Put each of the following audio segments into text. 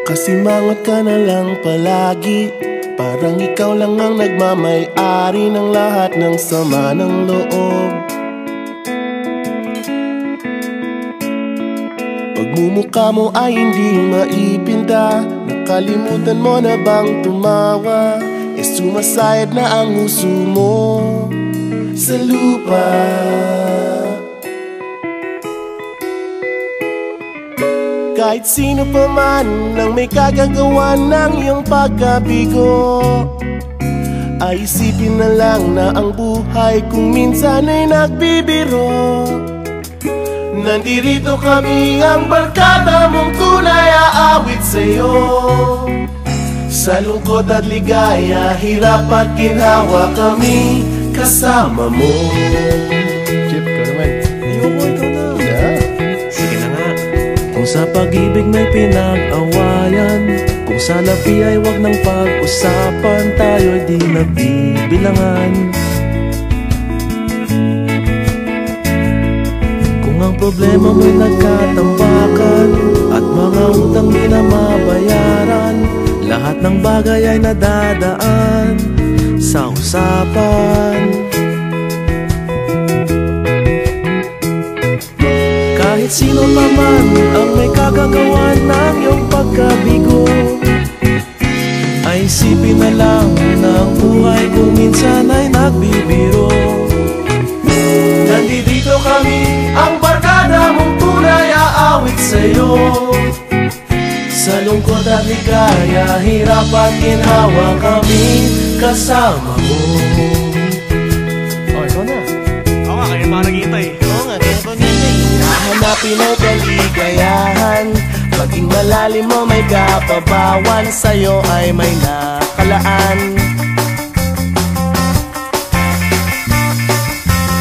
Kasimangot ka na lang palagi, parang ikaw lang ang nagmamay-ari ng lahat ng sama ng loob. Pagmumukha mo ay hindi maipinta, nakalimutan mo na bang tumawa? E sumasayad na ang huso mo sa lupa. Kahit sino pa man ang may kagagawa ng iyong pagkabigo, ay isipin na lang na ang buhay kung minsan ay nagbibiro. Nandirito kami, ang barkada mong tunay aawit sa'yo. Sa lungkot at ligaya, hirap at ginhawa, kami kasama mo. Chip, ka naman. Ayoko, ikaw na. Sige na nga. Kung sa pag-ibig may pinag-awayan, kung sa labi ay wag ng pag-usapan, tayo'y di nagbibilangan. Kung ang problema mo'y nagkatambakan at mga utang di na mabayaran, lahat ng bagay ay nadadaan sa usapan. Kahit sino pa man ang may kagagawa ng iyong pagkabigo, ay isipin na lang na ang buhay kung minsan ay nagbibiro. Nandito kami, ang barkada mong tunay aawit sa'yo. Sa lungkot at ligaya, hirap at ginhawa, kami kasama mo. Oh, ikaw na. Oo nga, kaya pa nag-iintay. Oo nga, kaya pa nag-iintay. Hanapin ang kaligayahan, maging malalim mo may kapabawan, sa'yo ay may nakalaan.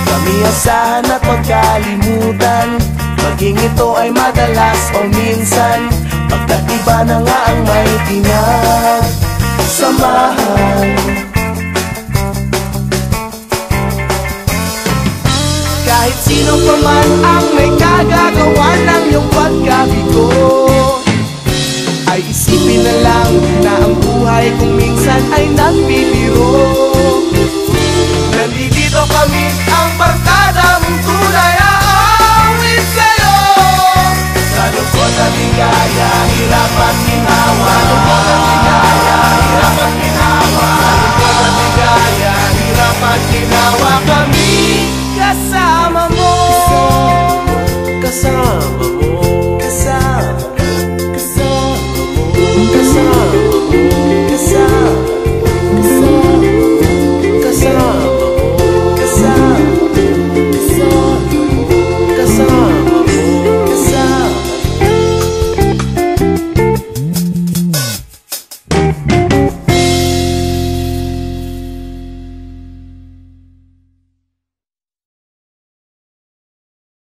Kami asahan at magkalimutan, maging ito ay madalas o minsan, pagkat iba na nga ang may pinagsamahan. Kahit sino pa man ang may kagagawa ng iyong pagkabigo, ay isipin na lang na ang buhay kung minsan ay nagbibiro. Nandito kami, ang barkada mong tunay aawit sa'yo. Sa lungkot at ligaya, hirap at ginhawa. Sa lungkot at ligaya, hirap at ginhawa. Sa lungkot at ligaya, hirap at ginhawa, kami kasama mo. Kasama